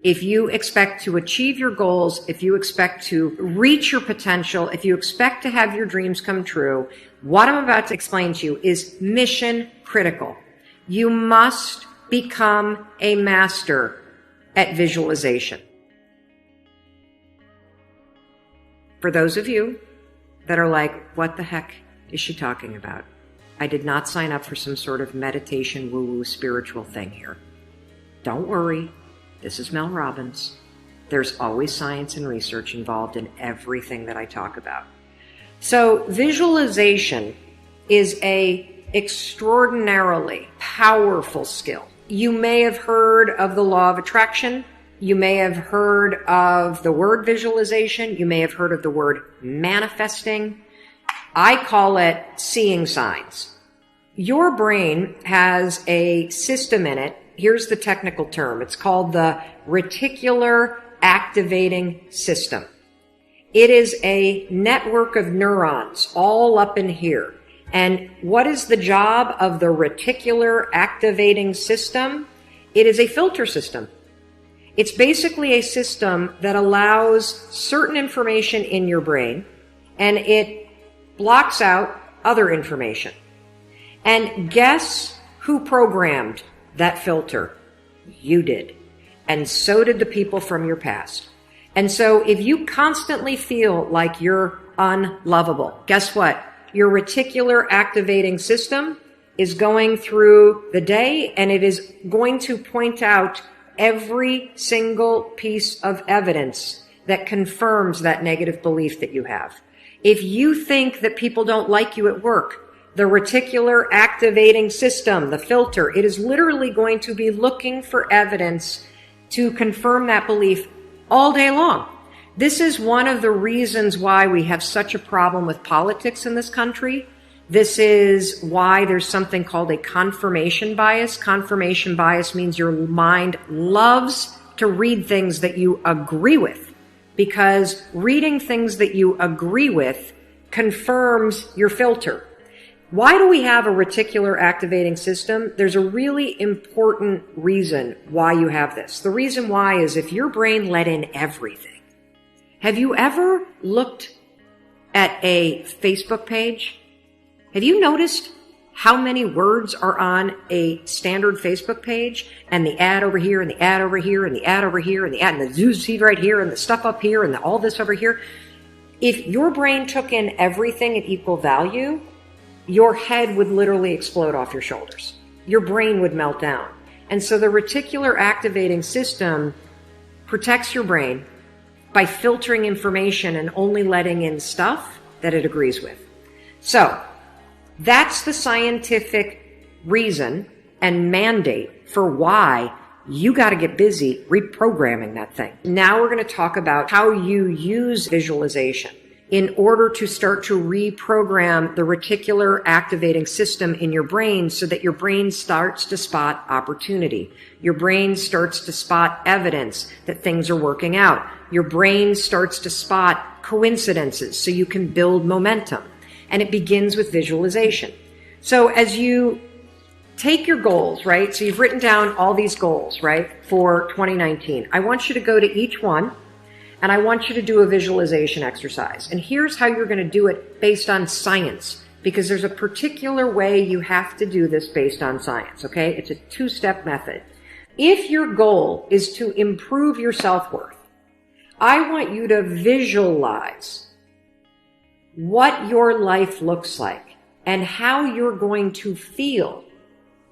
If you expect to achieve your goals, if you expect to reach your potential, if you expect to have your dreams come true, what I'm about to explain to you is mission critical. You must become a master at visualization. For those of you that are like, what the heck is she talking about? I did not sign up for some sort of meditation woo-woo spiritual thing here. Don't worry. This is Mel Robbins. There's always science and research involved in everything that I talk about. So visualization is a extraordinarily powerful skill. You may have heard of the law of attraction. You may have heard of the word visualization. You may have heard of the word manifesting. I call it seeing signs. Your brain has a system in it. Here's the technical term. It's called the reticular activating system. It is a network of neurons all up in here. And what is the job of the reticular activating system? It is a filter system. It's basically a system that allows certain information in your brain, and it blocks out other information. And guess who programmed that filter? You did. And so did the people from your past. And so if you constantly feel like you're unlovable, guess what? Your reticular activating system is going through the day, and it is going to point out every single piece of evidence that confirms that negative belief that you have. If you think that people don't like you at work, the reticular activating system, the filter, it is literally going to be looking for evidence to confirm that belief all day long. This is one of the reasons why we have such a problem with politics in this country. This is why there's something called a confirmation bias. Confirmation bias means your mind loves to read things that you agree with, because reading things that you agree with confirms your filter. Why do we have a reticular activating system? There's a really important reason why you have this. The reason why is if your brain let in everything. Have you ever looked at a Facebook page? Have you noticed how many words are on a standard Facebook page, and the ad over here, and the ad over here, and the ad over here, and the ad, and the news feed right here, and the stuff up here, and all this over here? If your brain took in everything at equal value, your head would literally explode off your shoulders. Your brain would melt down. And so the reticular activating system protects your brain by filtering information and only letting in stuff that it agrees with. So that's the scientific reason and mandate for why you got to get busy reprogramming that thing. Now we're going to talk about how you use visualization in order to start to reprogram the reticular activating system in your brain so that your brain starts to spot opportunity. Your brain starts to spot evidence that things are working out. Your brain starts to spot coincidences so you can build momentum. And it begins with visualization. So as you take your goals, right? So you've written down all these goals, right? For 2019. I want you to go to each one, and I want you to do a visualization exercise. And here's how you're going to do it based on science, because there's a particular way you have to do this based on science, okay? It's a two-step method. If your goal is to improve your self-worth, I want you to visualize what your life looks like and how you're going to feel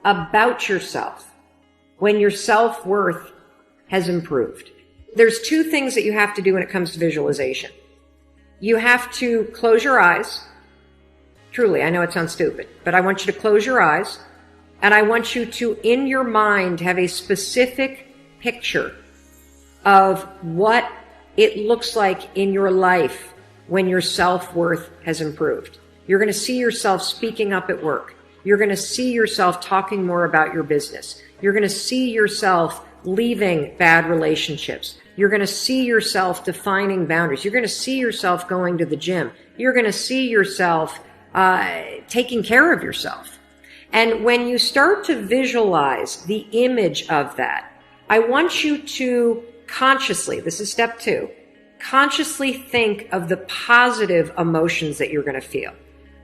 about yourself when your self-worth has improved. There's two things that you have to do when it comes to visualization. You have to close your eyes. Truly, I know it sounds stupid, but I want you to close your eyes, and I want you to, in your mind, have a specific picture of what it looks like in your life when your self-worth has improved. You're going to see yourself speaking up at work. You're going to see yourself talking more about your business. You're going to see yourself leaving bad relationships. You're going to see yourself defining boundaries. You're going to see yourself going to the gym. You're going to see yourself taking care of yourself. And when you start to visualize the image of that, I want you to consciously, this is step 2, consciously think of the positive emotions that you're going to feel.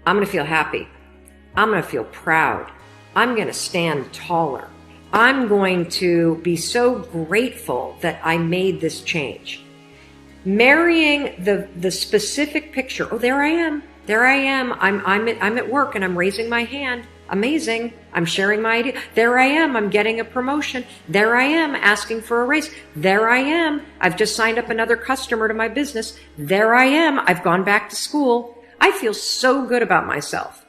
I'm going to feel happy. I'm going to feel proud. I'm going to stand taller. I'm going to be so grateful that I made this change. Marrying the specific picture. Oh, there I am. There I am. I'm at work and I'm raising my hand. Amazing. I'm sharing my idea. There I am. I'm getting a promotion. There I am asking for a raise. There I am. I've just signed up another customer to my business. There I am. I've gone back to school. I feel so good about myself.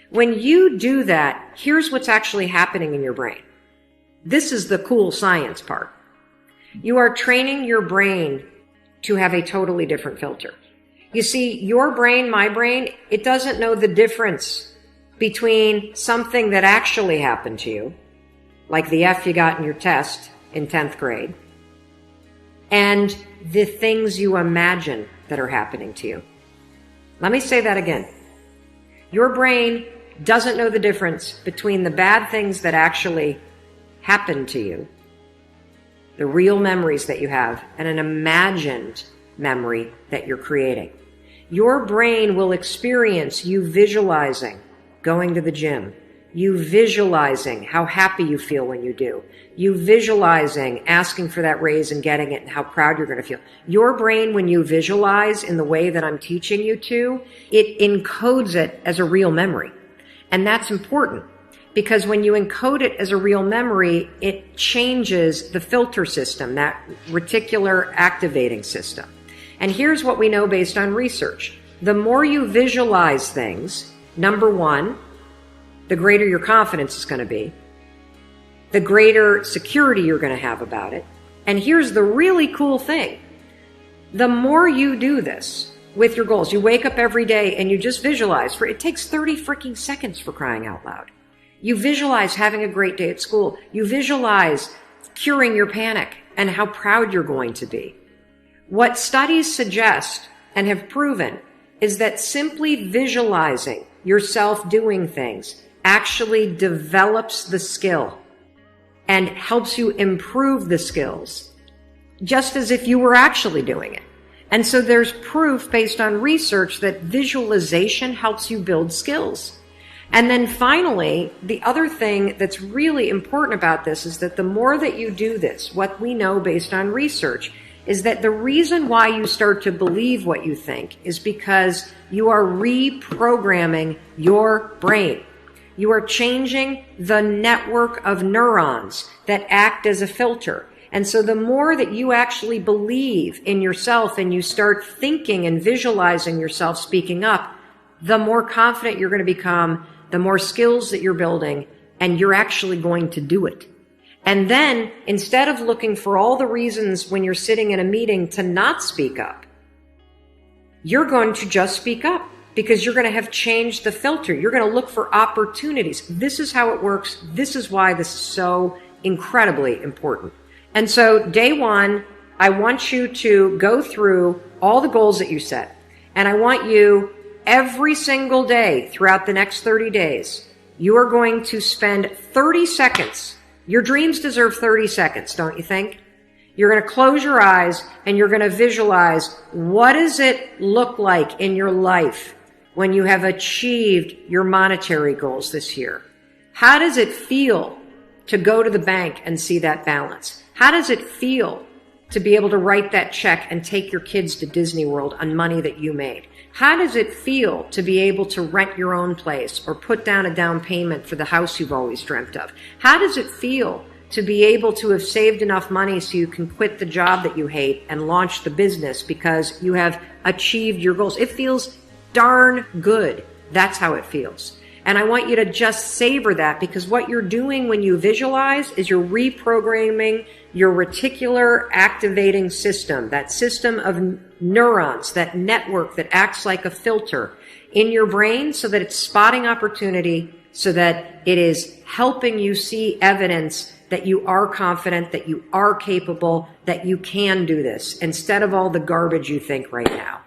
When you do that, here's what's actually happening in your brain. This is the cool science part. You are training your brain to have a totally different filter. You see, your brain, my brain, it doesn't know the difference between something that actually happened to you, like the F you got in your test in 10th grade, and the things you imagine that are happening to you. Let me say that again. Your brain doesn't know the difference between the bad things that actually happened to you, the real memories that you have, and an imagined memory that you're creating. Your brain will experience you visualizing going to the gym, you visualizing how happy you feel when you do, you visualizing asking for that raise and getting it and how proud you're going to feel. Your brain, when you visualize in the way that I'm teaching you to, it encodes it as a real memory. And that's important because when you encode it as a real memory, it changes the filter system, that reticular activating system. And here's what we know based on research. The more you visualize things, number one, the greater your confidence is going to be, the greater security you're going to have about it. And here's the really cool thing. The more you do this with your goals, you wake up every day and you just visualize. It takes 30 freaking seconds, for crying out loud. You visualize having a great day at school. You visualize curing your panic and how proud you're going to be. What studies suggest and have proven is that simply visualizing yourself doing things actually develops the skill and helps you improve the skills, just as if you were actually doing it. And so there's proof based on research that visualization helps you build skills. And then finally, the other thing that's really important about this is that the more that you do this, what we know based on research is that the reason why you start to believe what you think is because you are reprogramming your brain. You are changing the network of neurons that act as a filter. And so the more that you actually believe in yourself and you start thinking and visualizing yourself speaking up, the more confident you're going to become, the more skills that you're building, and you're actually going to do it. And then instead of looking for all the reasons when you're sitting in a meeting to not speak up, you're going to just speak up because you're going to have changed the filter. You're going to look for opportunities. This is how it works. This is why this is so incredibly important. And so day one, I want you to go through all the goals that you set. And I want you every single day throughout the next 30 days, you are going to spend 30 seconds. Your dreams deserve 30 seconds, don't you think? You're going to close your eyes and you're going to visualize what does it look like in your life when you have achieved your monetary goals this year? How does it feel to go to the bank and see that balance? How does it feel to be able to write that check and take your kids to Disney World on money that you made? How does it feel to be able to rent your own place or put down a down payment for the house you've always dreamt of? How does it feel to be able to have saved enough money so you can quit the job that you hate and launch the business because you have achieved your goals? It feels darn good. That's how it feels. And I want you to just savor that because what you're doing when you visualize is you're reprogramming your reticular activating system, that system of neurons, that network that acts like a filter in your brain so that it's spotting opportunity, so that it is helping you see evidence that you are confident, that you are capable, that you can do this instead of all the garbage you think right now.